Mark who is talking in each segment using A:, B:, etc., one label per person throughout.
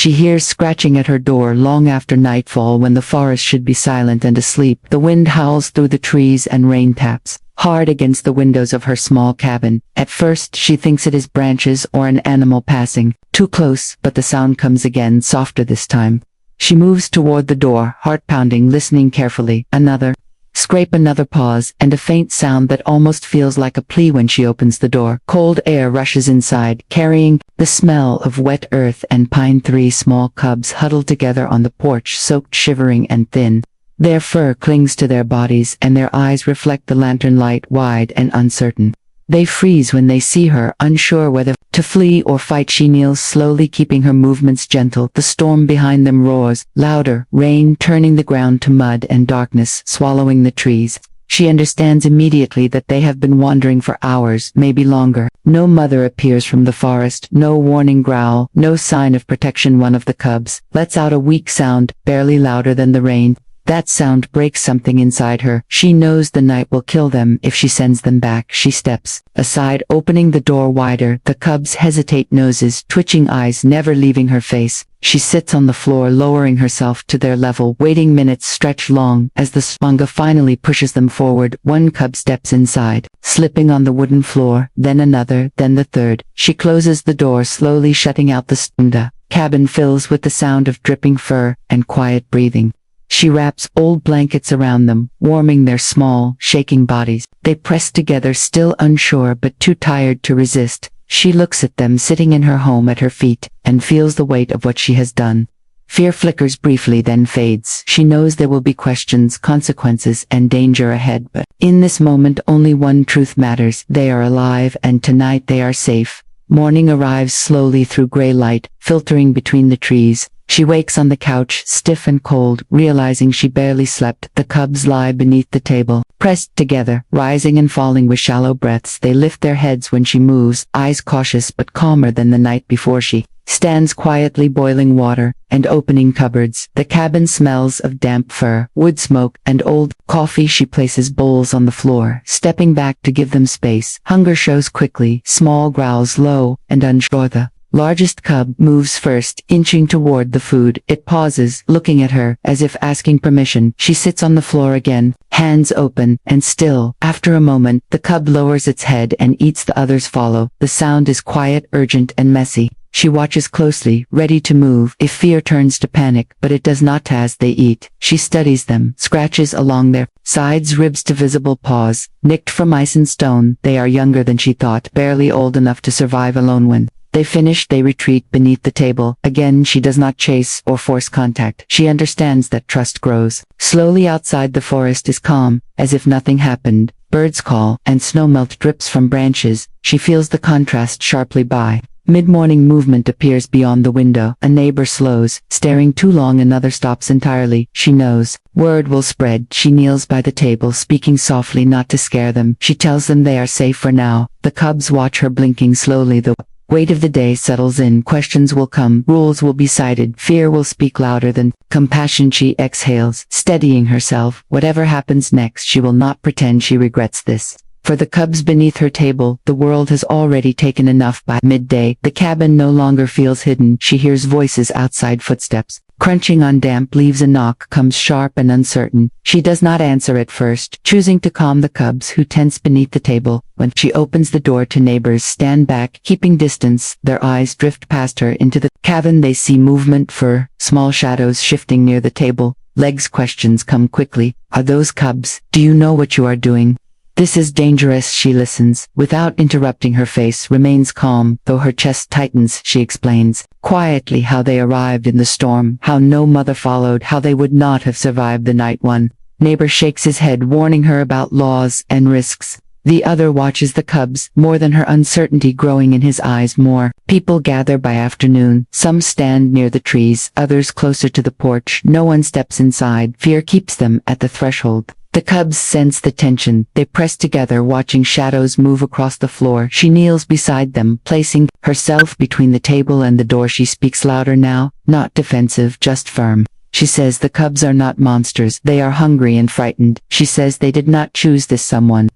A: She hears scratching at her door long after nightfall when the forest should be silent and asleep. The wind howls through the trees and rain taps hard against the windows of her small cabin. At first she thinks it is branches or an animal passing too close, but the sound comes again, softer this time. She moves toward the door, heart pounding, listening carefully. Another scrape, another pause, and a faint sound that almost feels like a plea when she opens the door. Cold air rushes inside, carrying the smell of wet earth and pine. 3 small cubs huddle together on the porch, soaked, shivering, and thin. Their fur clings to their bodies, and their eyes reflect the lantern light, wide and uncertain. They freeze when they see her, unsure whether to flee or fight. She kneels slowly, keeping her movements gentle. The storm behind them roars, louder, rain turning the ground to mud and darkness swallowing the trees. She understands immediately that they have been wandering for hours, maybe longer. No mother appears from the forest, no warning growl, no sign of protection. One of the cubs lets out a weak sound, barely louder than the rain. That sound breaks something inside her. She knows the night will kill them if she sends them back. She steps aside, opening the door wider. The cubs hesitate, noses twitching, eyes never leaving her face. She sits on the floor, lowering herself to their level, waiting. Minutes stretch long as the spanga finally pushes them forward. One cub steps inside, slipping on the wooden floor, then another, then the third. She closes the door, slowly shutting out the spanga. Cabin fills with the sound of dripping fur and quiet breathing. She wraps old blankets around them, warming their small, shaking bodies. They press together, still unsure but too tired to resist. She looks at them sitting in her home at her feet, and feels the weight of what she has done. Fear flickers briefly, then fades. She knows there will be questions, consequences, and danger ahead, but in this moment only one truth matters. They are alive, and tonight they are safe. Morning arrives slowly through gray light, filtering between the trees. She wakes on the couch, stiff and cold, realizing she barely slept. The cubs lie beneath the table, pressed together, rising and falling with shallow breaths. They lift their heads when she moves, eyes cautious but calmer than the night before. She stands quietly, boiling water and opening cupboards. The cabin smells of damp fur, wood smoke, and old coffee. She places bowls on the floor, stepping back to give them space. Hunger shows quickly, small growls low and unsure. The largest cub moves first, inching toward the food. It pauses, looking at her, as if asking permission. She sits on the floor again, hands open and still. After a moment, the cub lowers its head and eats. The others follow. The sound is quiet, urgent, and messy. She watches closely, ready to move if fear turns to panic, but it does not. As they eat, she studies them, scratches along their sides, ribs to visible paws, nicked from ice and stone. They are younger than she thought, barely old enough to survive alone. When they finish, they retreat beneath the table. Again, she does not chase or force contact. She understands that trust grows. Slowly outside, the forest is calm, as if nothing happened. Birds call, and snow melt drips from branches. She feels the contrast sharply. By mid-morning, movement appears beyond the window. A neighbor slows, staring too long. Another stops entirely. She knows word will spread. She kneels by the table, speaking softly, not to scare them. She tells them they are safe for now. The cubs watch her, blinking slowly. The weight of the day settles in. Questions will come, rules will be cited, fear will speak louder than compassion. She exhales, steadying herself. Whatever happens next, she will not pretend she regrets this. For the cubs beneath her table, the world has already taken enough. By midday, the cabin no longer feels hidden. She hears voices outside, footsteps crunching on damp leaves. A knock comes, sharp and uncertain. She does not answer at first, choosing to calm the cubs who tense beneath the table. When she opens the door to neighbors, stand back, keeping distance. Their eyes drift past her into the cabin. They see movement, fur, small shadows shifting near the table. Legs. Questions come quickly. Are those cubs? Do you know what you are doing? This is dangerous. She listens, without interrupting. Her face remains calm, though her chest tightens. She explains quietly how they arrived in the storm, how no mother followed, how they would not have survived the night. One neighbor shakes his head, warning her about laws and risks. The other watches the cubs, more than her, uncertainty growing in his eyes. More people gather by afternoon. Some stand near the trees, others closer to the porch. No one steps inside. Fear keeps them at the threshold. The cubs sense the tension. They press together, watching shadows move across the floor. She kneels beside them, placing herself between the table and the door. She speaks louder now, not defensive, just firm. She says the cubs are not monsters. They are hungry and frightened. She says they did not choose this someone.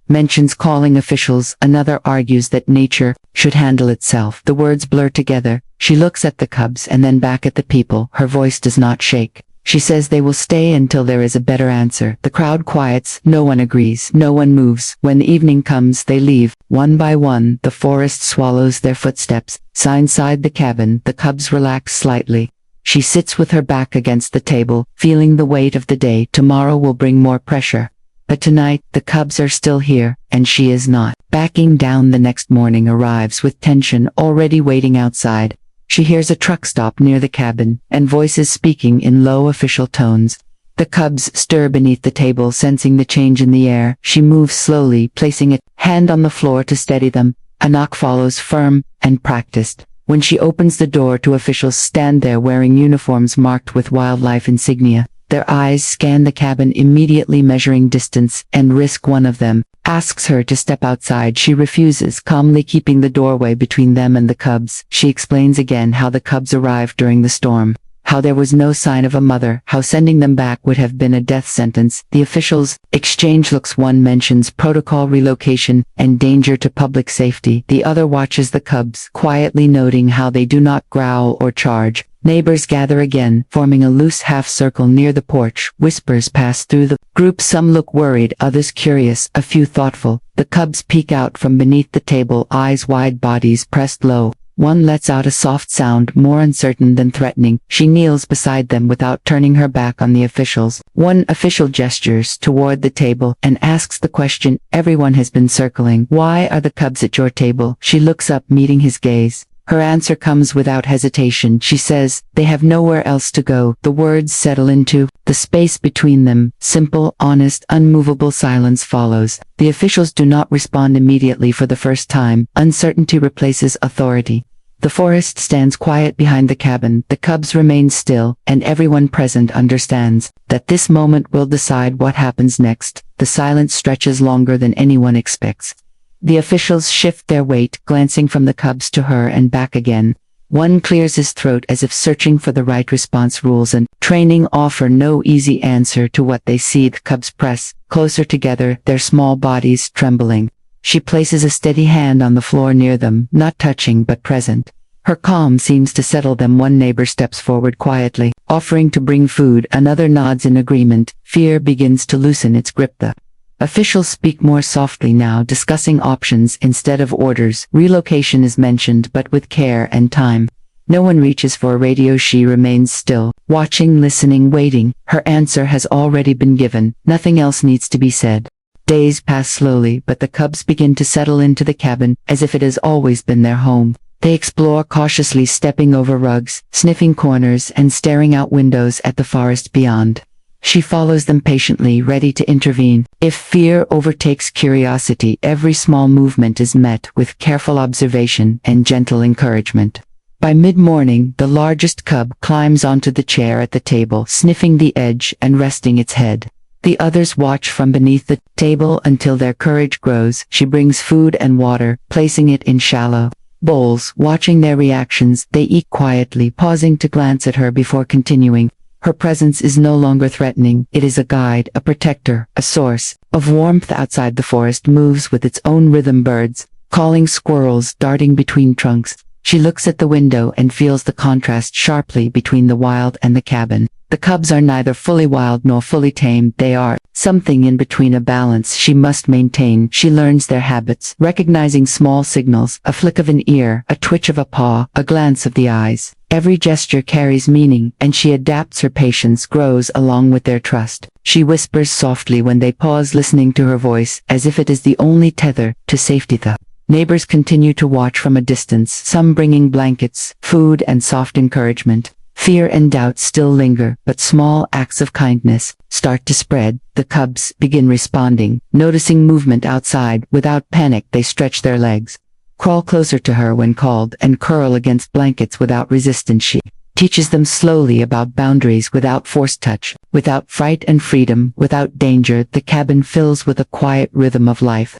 A: mentions calling officials, another argues that nature should handle itself. The words blur together. She looks at the cubs and then back at the people. Her voice does not shake. She says they will stay until there is a better answer. The crowd quiets. No one agrees. No one moves. When the evening comes, they leave. One by one, the forest swallows their footsteps. Inside the cabin, the cubs relax slightly. She sits with her back against the table, feeling the weight of the day. Tomorrow will bring more pressure. But tonight, the cubs are still here, and she is not. Backing down the next morning arrives with tension already waiting outside. She hears a truck stop near the cabin, and voices speaking in low official tones. The cubs stir beneath the table, sensing the change in the air. She moves slowly, placing a hand on the floor to steady them. A knock follows, firm and practiced. When she opens the door, two officials stand there wearing uniforms marked with wildlife insignia. Their eyes scan the cabin, immediately measuring distance and risk. One of them asks her to step outside. She refuses, calmly keeping the doorway between them and the cubs. She explains again how the cubs arrived during the storm, how there was no sign of a mother, how sending them back would have been a death sentence. The officials exchange looks. One mentions protocol, relocation, and danger to public safety. The other watches the cubs, quietly noting how they do not growl or charge. Neighbors gather again, forming a loose half-circle near the porch. Whispers pass through the group. Some look worried, others curious, a few thoughtful. The cubs peek out from beneath the table, eyes wide, bodies pressed low. One lets out a soft sound, more uncertain than threatening. She kneels beside them without turning her back on the officials. One official gestures toward the table and asks the question everyone has been circling. Why are the cubs at your table? She looks up, meeting his gaze. Her answer comes without hesitation. She says, they have nowhere else to go. The words settle into the space between them. Simple, honest, unmovable silence follows. The officials do not respond immediately. For the first time, uncertainty replaces authority. The forest stands quiet behind the cabin. The cubs remain still, and everyone present understands that this moment will decide what happens next. The silence stretches longer than anyone expects. The officials shift their weight, glancing from the cubs to her and back again. One clears his throat as if searching for the right response. Rules and training offer no easy answer to what they see. The cubs press closer together, their small bodies trembling. She places a steady hand on the floor near them, not touching but present. Her calm seems to settle them. One neighbor steps forward quietly, offering to bring food. Another nods in agreement. Fear begins to loosen its grip. The officials speak more softly now, discussing options instead of orders. Relocation is mentioned, but with care and time. No one reaches for a radio. She remains still, watching, listening, waiting. Her answer has already been given. Nothing else needs to be said. Days pass slowly, but the cubs begin to settle into the cabin, as if it has always been their home. They explore cautiously, stepping over rugs, sniffing corners, and staring out windows at the forest beyond. She follows them patiently, ready to intervene. If fear overtakes curiosity, every small movement is met with careful observation and gentle encouragement. By mid-morning, the largest cub climbs onto the chair at the table, sniffing the edge and resting its head. The others watch from beneath the table until their courage grows. She brings food and water, placing it in shallow bowls. Watching their reactions, they eat quietly, pausing to glance at her before continuing. Her presence is no longer threatening. It is a guide, a protector, a source of warmth. Outside, the forest moves with its own rhythm. Birds calling, squirrels darting between trunks. She looks at the window and feels the contrast sharply between the wild and the cabin. The cubs are neither fully wild nor fully tamed. They are something in between, a balance she must maintain. She learns their habits, recognizing small signals, a flick of an ear, a twitch of a paw, a glance of the eyes. Every gesture carries meaning, and she adapts. Her patience grows along with their trust. She whispers softly when they pause, listening to her voice, as if it is the only tether to safety. The neighbors continue to watch from a distance, some bringing blankets, food, and soft encouragement. Fear and doubt still linger, but small acts of kindness start to spread. The cubs begin responding, noticing movement outside. Without panic, they stretch their legs, crawl closer to her when called, and curl against blankets without resistance. She teaches them slowly about boundaries, without forced touch, without fright, and freedom without danger. The cabin fills with a quiet rhythm of life.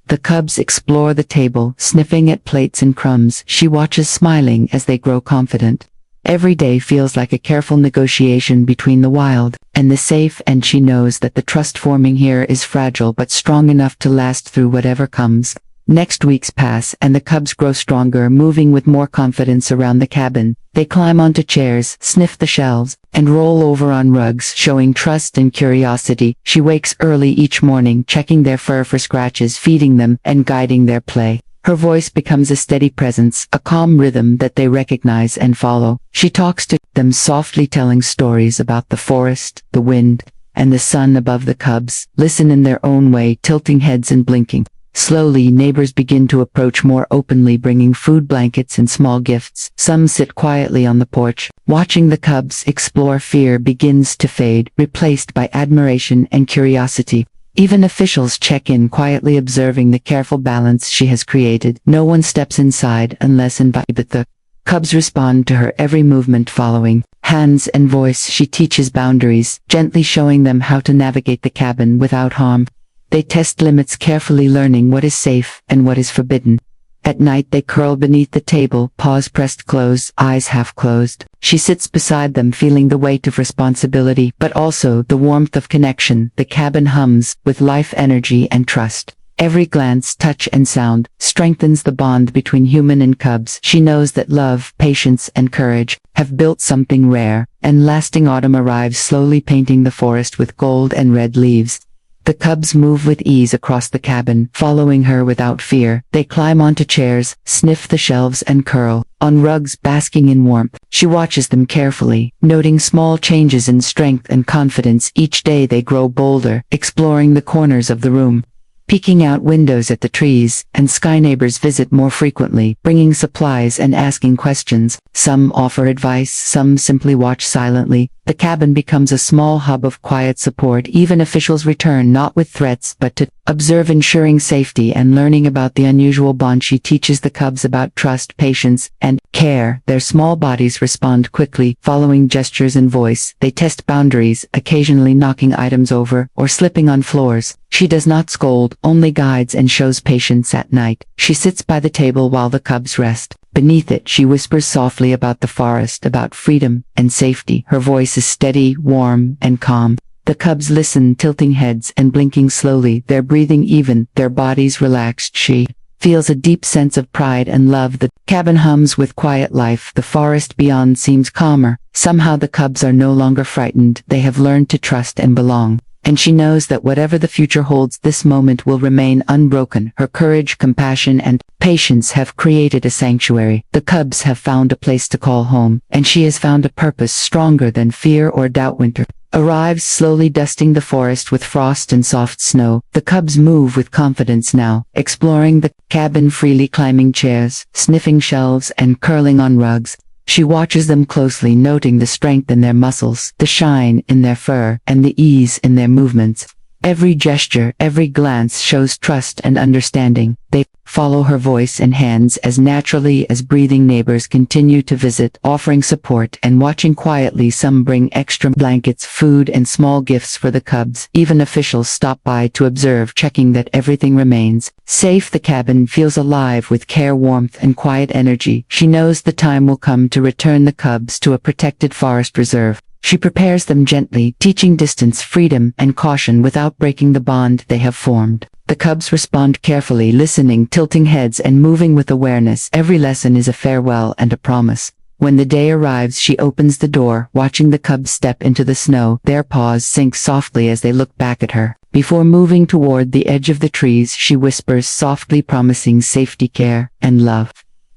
A: The cubs explore the table, sniffing at plates and crumbs. She watches, smiling as they grow confident. Every day feels like a careful negotiation between the wild and the safe, and she knows that the trust forming here is fragile but strong enough to last through whatever comes. Next weeks pass and the cubs grow stronger, moving with more confidence around the cabin. They climb onto chairs, sniff the shelves, and roll over on rugs, showing trust and curiosity. She wakes early each morning, checking their fur for scratches, feeding them, and guiding their play. Her voice becomes a steady presence, a calm rhythm that they recognize and follow. She talks to them softly, telling stories about the forest, the wind, and the sun above. The cubs listen in their own way, tilting heads and blinking. Slowly, neighbors begin to approach more openly, bringing food, blankets, and small gifts. Some sit quietly on the porch, watching the cubs explore. Fear begins to fade, replaced by admiration and curiosity. Even officials check in, quietly observing the careful balance she has created. No one steps inside unless invited, but the cubs respond to her every movement, following hands and voice. She teaches boundaries, gently showing them how to navigate the cabin without harm. They test limits carefully, learning what is safe and what is forbidden. At night they curl beneath the table, paws pressed close, eyes half closed. She sits beside them, feeling the weight of responsibility, but also the warmth of connection. The cabin hums with life, energy, and trust. Every glance, touch, and sound strengthens the bond between human and cubs. She knows that love, patience, and courage have built something rare and lasting. Autumn arrives, slowly painting the forest with gold and red leaves. The cubs move with ease across the cabin, following her without fear. They climb onto chairs, sniff the shelves, and curl on rugs, basking in warmth. She watches them carefully, noting small changes in strength and confidence. Each day they grow bolder, exploring the corners of the room, peeking out windows at the trees and sky. Neighbors visit more frequently, bringing supplies and asking questions. Some offer advice, some simply watch silently. The cabin becomes a small hub of quiet support. Even officials return, not with threats, but to observe, ensuring safety and learning about the unusual bond. She teaches the cubs about trust, patience, and care. Their small bodies respond quickly, following gestures and voice. They test boundaries, occasionally knocking items over or slipping on floors. She does not scold, only guides and shows patience. At night, she sits by the table while the cubs rest. Beneath it, she whispers softly about the forest, about freedom and safety. Her voice is steady, warm, and calm. The cubs listen, tilting heads and blinking slowly, their breathing even, their bodies relaxed. She feels a deep sense of pride and love. The cabin hums with quiet life. The forest beyond seems calmer. Somehow the cubs are no longer frightened. They have learned to trust and belong. And she knows that whatever the future holds, this moment will remain unbroken. Her courage, compassion, and patience have created a sanctuary. The cubs have found a place to call home, and she has found a purpose stronger than fear or doubt. Winter arrives, slowly dusting the forest with frost and soft snow. The cubs move with confidence now, exploring the cabin freely, climbing chairs, sniffing shelves, and curling on rugs. She watches them closely, noting the strength in their muscles, the shine in their fur, and the ease in their movements. Every gesture, every glance shows trust and understanding. They follow her voice and hands as naturally as breathing. Neighbors continue to visit, offering support and watching quietly. Some bring extra blankets, food, and small gifts for the cubs. Even officials stop by to observe, checking that everything remains safe. The cabin feels alive with care, warmth, and quiet energy. She knows the time will come to return the cubs to a protected forest reserve. She prepares them gently, teaching distance, freedom, and caution without breaking the bond they have formed. The cubs respond carefully, listening, tilting heads, and moving with awareness. Every lesson is a farewell and a promise. When the day arrives, she opens the door, watching the cubs step into the snow. Their paws sink softly as they look back at her. Before moving toward the edge of the trees, she whispers softly, promising safety, care, and love.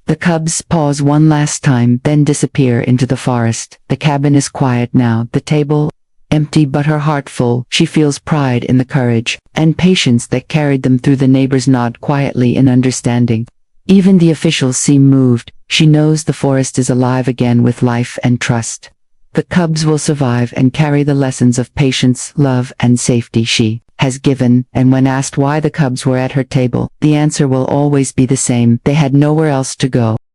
A: The cubs pause one last time, then disappear into the forest. The cabin is quiet now, the table empty, but her heart full. She feels pride in the courage and patience that carried them through. The neighbors nod quietly in understanding. Even the officials seem moved. She knows the forest is alive again with life and trust. The cubs will survive and carry the lessons of patience, love, and safety she has given. And when asked why the cubs were at her table, the answer will always be the same: they had nowhere else to go.